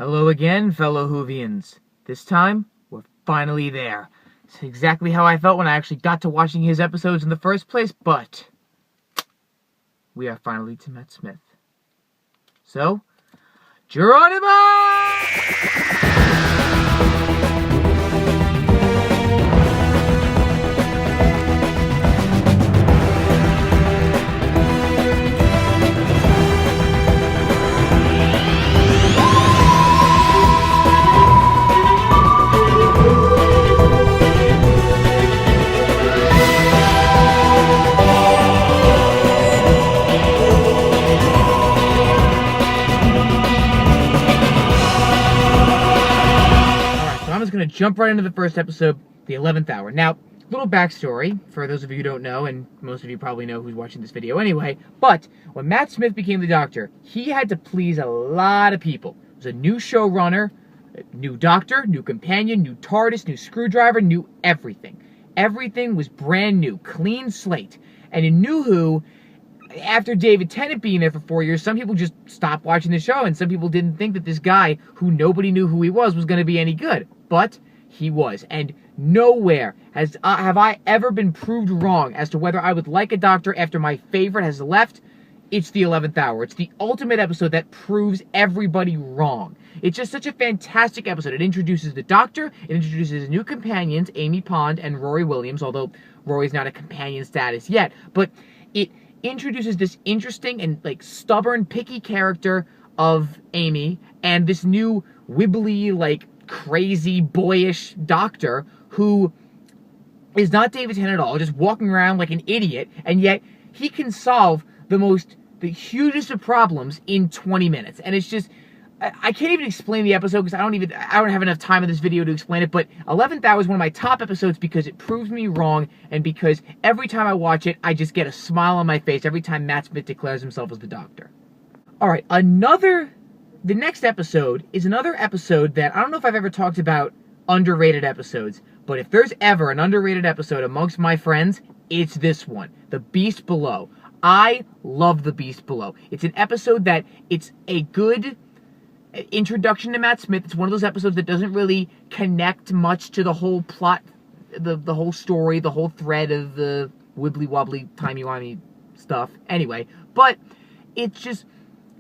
Hello again, fellow Whovians. This time, we're finally there. It's exactly how I felt when I actually got to watching his episodes in the first place, but we are finally to Matt Smith. So, Geronimo! I'm just going to jump right into the first episode, the 11th Hour. Now, little backstory, for those of you who don't know, and most of you probably know who's watching this video anyway, but when Matt Smith became the Doctor, he had to please a lot of people. It was a new showrunner, new Doctor, new companion, new TARDIS, new screwdriver, new everything. Everything was brand new, clean slate. And in New Who, after David Tennant being there for 4 years, some people just stopped watching the show, and some people didn't think that this guy, who nobody knew who he was going to be any good. But he was, and nowhere have I ever been proved wrong as to whether I would like a Doctor after my favorite has left. It's the 11th Hour. It's the ultimate episode that proves everybody wrong. It's just such a fantastic episode. It introduces the Doctor, it introduces new companions, Amy Pond and Rory Williams, although Rory's not a companion status yet, but it introduces this interesting and stubborn, picky character of Amy, and this new wibbly, crazy, boyish Doctor who is not David Tennant at all, just walking around like an idiot, and yet he can solve the hugest of problems in 20 minutes. And it's just, I can't even explain the episode because I don't have enough time in this video to explain it, but 11th Hour is one of my top episodes because it proves me wrong, and because every time I watch it, I just get a smile on my face every time Matt Smith declares himself as the Doctor. Alright, the next episode is another episode that I don't know if I've ever talked about underrated episodes, but if there's ever an underrated episode amongst my friends, it's this one, The Beast Below. I love The Beast Below. It's an episode that it's a good introduction to Matt Smith. It's one of those episodes that doesn't really connect much to the whole plot, the whole story, the whole thread of the wibbly-wobbly, timey-wimey stuff. Anyway, but it's just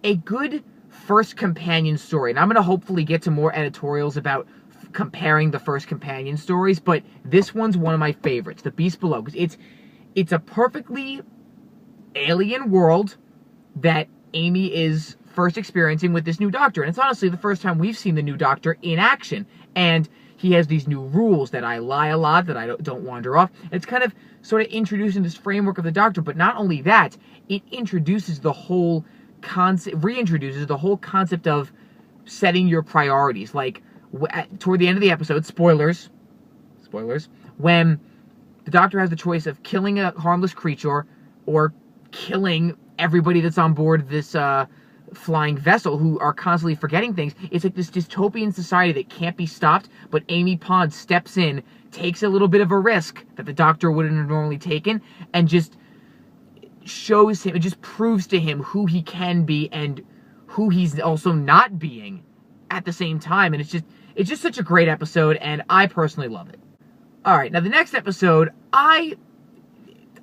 a good first companion story, and I'm going to hopefully get to more editorials about comparing the first companion stories, but this one's one of my favorites, The Beast Below, because it's a perfectly alien world that Amy is first experiencing with this new Doctor, and it's honestly the first time we've seen the new Doctor in action, and he has these new rules that I lie a lot, that I don't wander off, and it's kind of sort of introducing this framework of the Doctor, but not only that, it introduces the whole reintroduces the whole concept of setting your priorities. Toward the end of the episode, spoilers, when the Doctor has the choice of killing a harmless creature or killing everybody that's on board this flying vessel who are constantly forgetting things. It's like this dystopian society that can't be stopped, but Amy Pond steps in, takes a little bit of a risk that the Doctor wouldn't have normally taken, and just shows him, it just proves to him who he can be and who he's also not being at the same time. And it's just such a great episode, and I personally love it. Alright, now the next episode, I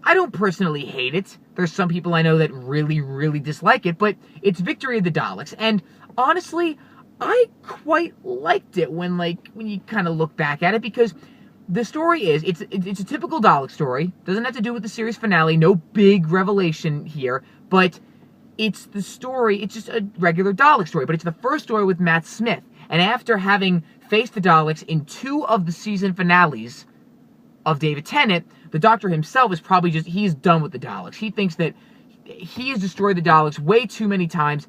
don't personally hate it. There's some people I know that really, really dislike it, but it's Victory of the Daleks, and honestly, I quite liked it when you kind of look back at it, because the story is, it's a typical Dalek story. Doesn't have to do with the series finale. No big revelation here. But it's the story, it's just a regular Dalek story. But it's the first story with Matt Smith. And after having faced the Daleks in 2 of the season finales of David Tennant, the Doctor himself is probably he's done with the Daleks. He thinks that he has destroyed the Daleks way too many times,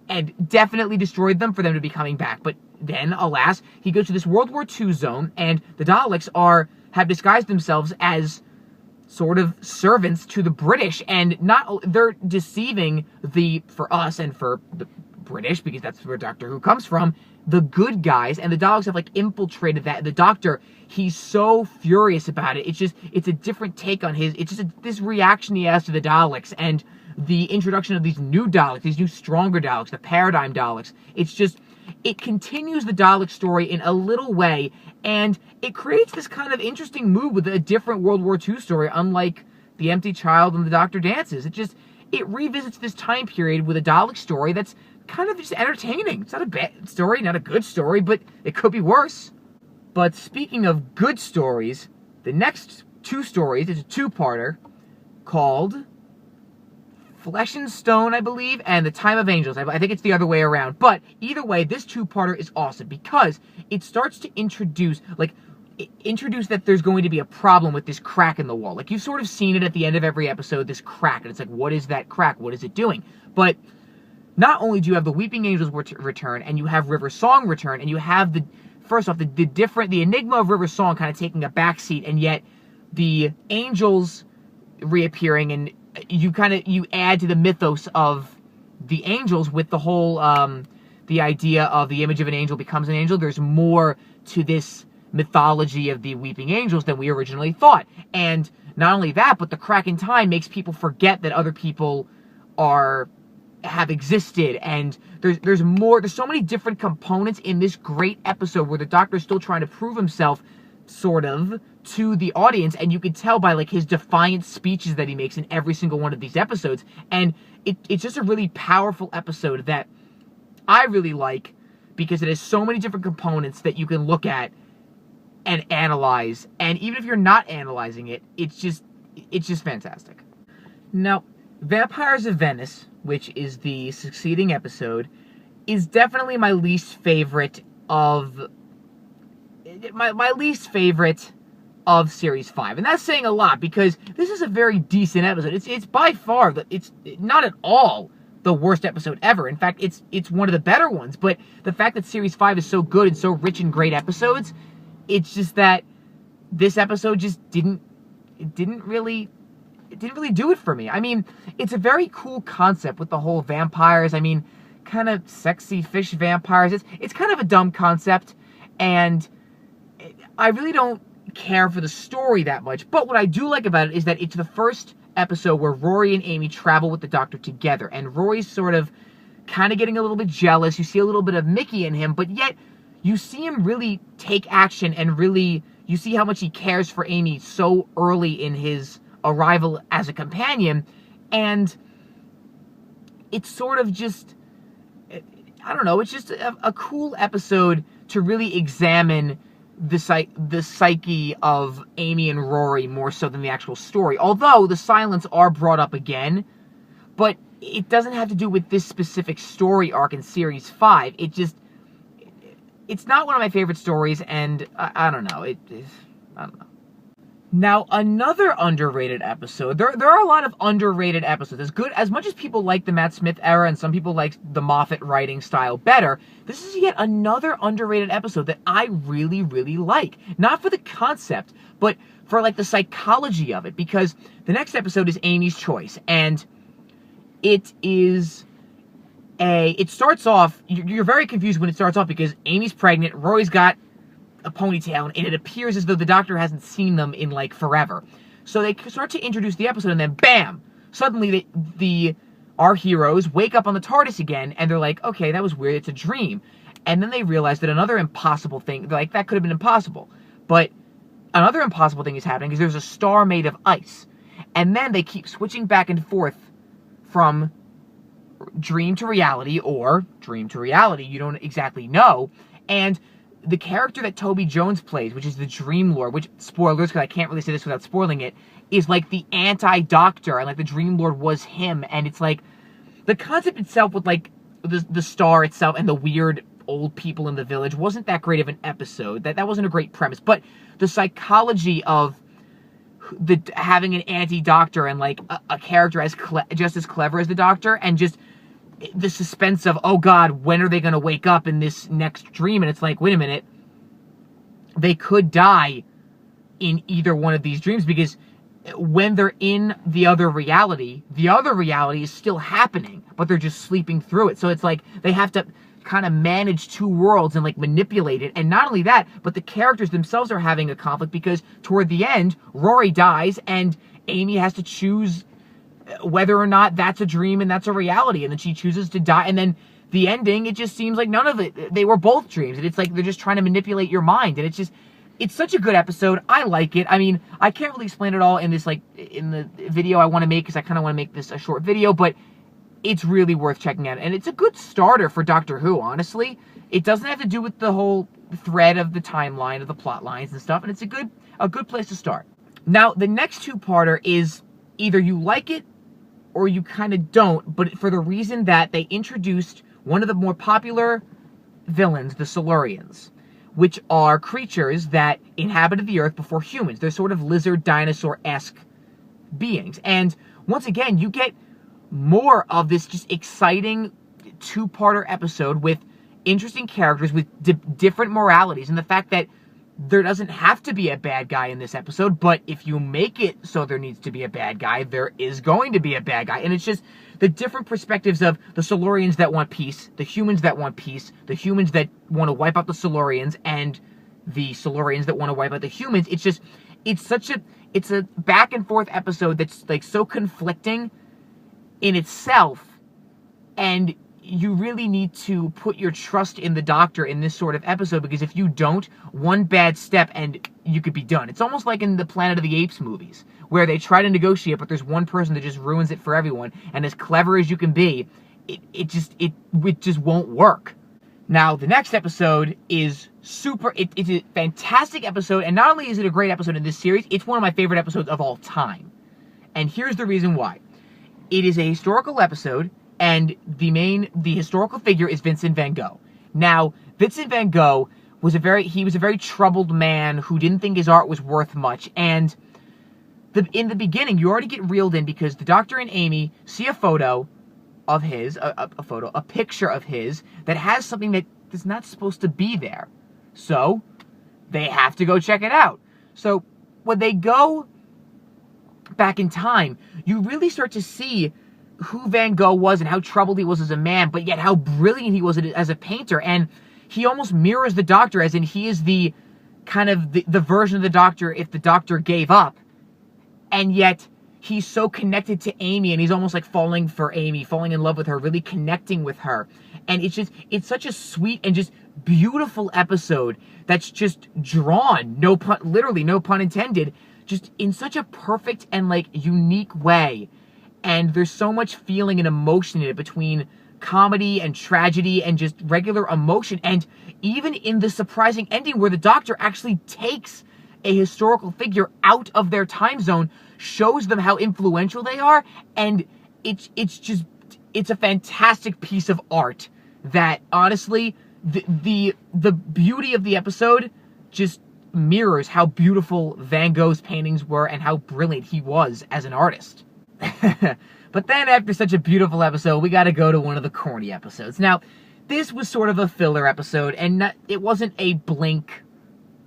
and definitely destroyed them for them to be coming back. But then, alas, he goes to this World War II zone, and the Daleks have disguised themselves as sort of servants to the British, and they're deceiving for us and for the British, because that's where Doctor Who comes from, the good guys, and the Daleks have infiltrated that. The Doctor, he's so furious about it. It's a different take on it's just this reaction he has to the Daleks, and the introduction of these new Daleks, these new stronger Daleks, the Paradigm Daleks. it continues the Dalek story in a little way, and it creates this kind of interesting mood with a different World War II story, unlike The Empty Child and The Doctor Dances. It revisits this time period with a Dalek story that's kind of just entertaining. It's not a bad story, not a good story, but it could be worse. But speaking of good stories, the next two stories is a two-parter called Flesh and Stone, I believe, and The Time of Angels. I think it's the other way around. But either way, this two-parter is awesome because it starts to introduce that there's going to be a problem with this crack in the wall. Like, you've sort of seen it at the end of every episode, this crack, and it's like, what is that crack? What is it doing? But not only do you have the Weeping Angels return, and you have River Song return, and you have the enigma of River Song kind of taking a backseat, and yet the angels reappearing, and you add to the mythos of the angels with the whole, the idea of the image of an angel becomes an angel. There's more to this mythology of the Weeping Angels than we originally thought. And not only that, but the crack in time makes people forget that other people have existed, and there's so many different components in this great episode where the Doctor's still trying to prove himself, sort of, to the audience, and you can tell by, like, his defiant speeches that he makes in every single one of these episodes, and it's just a really powerful episode that I really like, because it has so many different components that you can look at and analyze, and even if you're not analyzing it, it's just fantastic. Now, Vampires of Venice, which is the succeeding episode, is definitely my least favorite of Series 5. And that's saying a lot, because this is a very decent episode. It's by far, it's not at all the worst episode ever. In fact, it's one of the better ones. But the fact that Series 5 is so good and so rich in great episodes, it's just that this episode just didn't really do it for me. I mean, it's a very cool concept with the whole vampires. I mean, kind of sexy fish vampires. It's kind of a dumb concept, and I really don't care for the story that much. But what I do like about it is that it's the first episode where Rory and Amy travel with the Doctor together, and Rory's sort of kind of getting a little bit jealous. You see a little bit of Mickey in him, but yet you see him really take action, and really you see how much he cares for Amy so early in his arrival as a companion. And it's sort of just, I don't know, it's just a cool episode to really examine the psyche of Amy and Rory more so than the actual story. Although the Silents are brought up again, but it doesn't have to do with this specific story arc in Series 5. It's not one of my favorite stories, and I don't know. I don't know. Now, another underrated episode. There are a lot of underrated episodes. As much as people like the Matt Smith era, and some people like the Moffat writing style better, this is yet another underrated episode that I really, really like. Not for the concept, but for, like, the psychology of it. Because the next episode is Amy's Choice, and it starts off, you're very confused when it starts off, because Amy's pregnant, Rory's got a ponytail, and it appears as though the Doctor hasn't seen them in, like, forever. So they start to introduce the episode, and then bam! Suddenly, our heroes wake up on the TARDIS again, and they're like, okay, that was weird, it's a dream. And then they realize that another impossible thing, like, that could have been impossible. But another impossible thing is happening, because there's a star made of ice. And then they keep switching back and forth from dream to reality, or dream to reality, you don't exactly know. And the character that Toby Jones plays, which is the Dream Lord, which, spoilers, because I can't really say this without spoiling it, is like the anti-Doctor, and like the Dream Lord was him, and it's like, the concept itself with, like, the star itself and the weird old people in the village wasn't that great of an episode. That wasn't a great premise, but the psychology of having an anti-Doctor and, like, a character just as clever as the Doctor, and just the suspense of, oh god, when are they going to wake up in this next dream? And it's like, wait a minute, they could die in either one of these dreams, because when they're in the other reality is still happening, but they're just sleeping through it. So it's like they have to kind of manage two worlds and, like, manipulate it. And not only that, but the characters themselves are having a conflict, because toward the end, Rory dies, and Amy has to choose whether or not that's a dream and that's a reality, and then she chooses to die, and then the ending, it just seems like none of it, they were both dreams. And it's like they're just trying to manipulate your mind. And it's such a good episode. I like it. I mean, I can't really explain it all in this, like, in the video I want to make, because I kind of want to make this a short video, but it's really worth checking out. And it's a good starter for Doctor Who, honestly. It doesn't have to do with the whole thread of the timeline, of the plot lines and stuff, and it's a good place to start. Now, the next two-parter is either you like it or you kind of don't, but for the reason that they introduced one of the more popular villains, the Silurians, which are creatures that inhabited the Earth before humans. They're sort of lizard, dinosaur-esque beings. And once again, you get more of this just exciting two-parter episode with interesting characters with different moralities, and the fact that there doesn't have to be a bad guy in this episode, but if you make it so there needs to be a bad guy, there is going to be a bad guy. And it's just the different perspectives of the Silurians that want peace, the humans that want peace, the humans that want to wipe out the Silurians, and the Silurians that want to wipe out the humans. It's a back and forth episode that's like so conflicting in itself, and you really need to put your trust in the Doctor in this sort of episode, because if you don't, one bad step and you could be done. It's almost like in the Planet of the Apes movies, where they try to negotiate, but there's one person that just ruins it for everyone, and as clever as you can be, it just won't work. Now, the next episode is it's a fantastic episode, and not only is it a great episode in this series, it's one of my favorite episodes of all time. And here's the reason why. It is a historical episode, and the historical figure is Vincent van Gogh. Now, Vincent van Gogh was a very troubled man who didn't think his art was worth much, and in the beginning, you already get reeled in because the Doctor and Amy see a photo of his, a picture of his, that has something that is not supposed to be there. So, they have to go check it out. So, when they go back in time, you really start to see who Van Gogh was and how troubled he was as a man, but yet how brilliant he was as a painter. And he almost mirrors the Doctor, as in he is the kind of the version of the Doctor if the Doctor gave up. And yet he's so connected to Amy, and he's almost like falling for Amy, falling in love with her, really connecting with her. And it's such a sweet and just beautiful episode that's just drawn, literally no pun intended, just in such a perfect and like unique way. And there's so much feeling and emotion in it, between comedy and tragedy and just regular emotion. And even in the surprising ending where the Doctor actually takes a historical figure out of their time zone, shows them how influential they are. And it's a fantastic piece of art that, honestly, the beauty of the episode just mirrors how beautiful Van Gogh's paintings were and how brilliant he was as an artist. But then, after such a beautiful episode, we gotta go to one of the corny episodes. Now, this was sort of a filler episode, and it wasn't a Blink,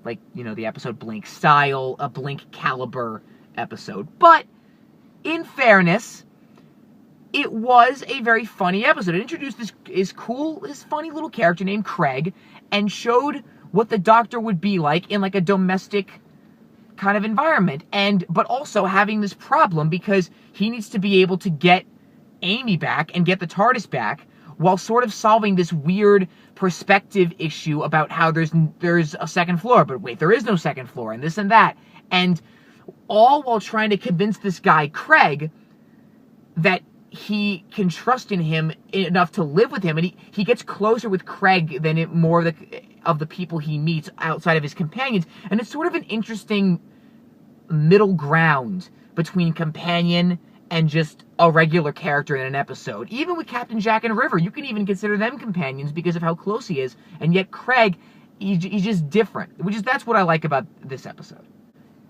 like, you know, the episode Blink style, a Blink caliber episode. But, in fairness, it was a very funny episode. It introduced this funny little character named Craig, and showed what the Doctor would be like in, like, a domestic kind of environment, but also having this problem because he needs to be able to get Amy back and get the TARDIS back, while sort of solving this weird perspective issue about how there's a second floor, but wait, there is no second floor, and this and that, and all while trying to convince this guy Craig that he can trust in him enough to live with him. And he gets closer with Craig than more of the people he meets outside of his companions, and it's sort of an interesting middle ground between companion and just a regular character in an episode. Even with Captain Jack and River, you can even consider them companions because of how close he is, and yet Craig, he's just different, that's what I like about this episode.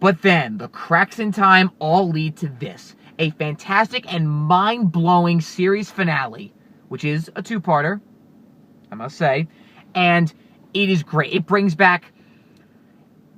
But then, the cracks in time all lead to this, a fantastic and mind-blowing series finale, which is a two-parter, I must say, and it is great. It brings back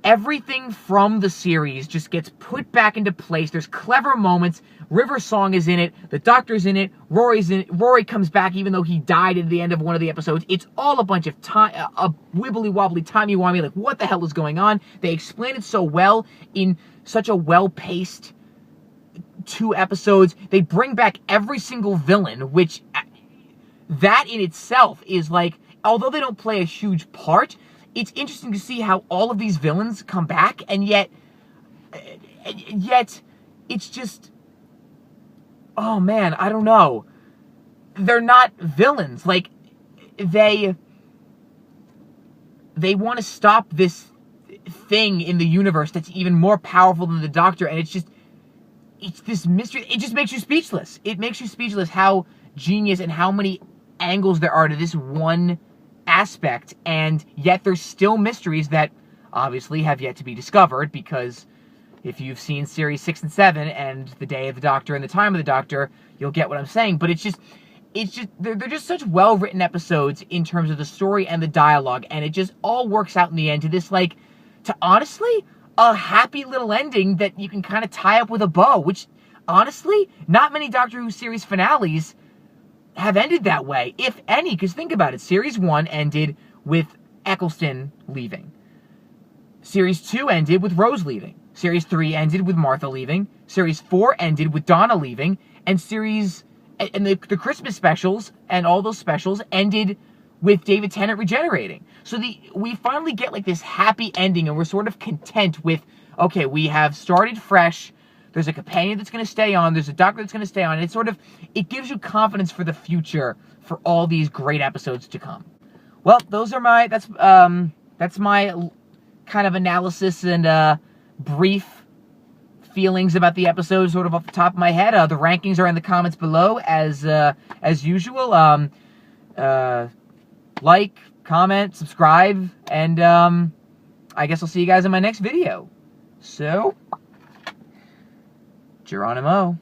everything from the series, just gets put back into place. There's clever moments. River's song is in it. The Doctor's in it. Rory's in it. Rory comes back even though he died at the end of one of the episodes. It's all a bunch of wibbly-wobbly, timey-wimey, like, what the hell is going on? They explain it so well in such a well-paced 2 episodes. They bring back every single villain, which that in itself is like, although they don't play a huge part, it's interesting to see how all of these villains come back, and yet it's just, oh man, I don't know. They're not villains. Like, they want to stop this thing in the universe that's even more powerful than the Doctor, and it's this mystery. It just makes you speechless. It makes you speechless how genius and how many angles there are to this one aspect, and yet there's still mysteries that obviously have yet to be discovered, because if you've seen series 6 and 7 and the Day of the Doctor and the Time of the Doctor, you'll get what I'm saying. But they're just such well-written episodes in terms of the story and the dialogue, and it just all works out in the end to this, like, to honestly, a happy little ending that you can kind of tie up with a bow, which, honestly, not many Doctor Who series finales have ended that way, if any, because think about it. Series 1 ended with Eccleston leaving. Series 2 ended with Rose leaving. Series 3 ended with Martha leaving. Series 4 ended with Donna leaving. And the Christmas specials and all those specials ended with David Tennant regenerating. So we finally get like this happy ending, and we're sort of content with, okay, we have started fresh. There's a companion that's going to stay on. There's a Doctor that's going to stay on. And it gives you confidence for the future for all these great episodes to come. Well, that's my kind of analysis and brief feelings about the episode, sort of off the top of my head. The rankings are in the comments below, as usual. Like, comment, subscribe, and I guess I'll see you guys in my next video. So, Geronimo.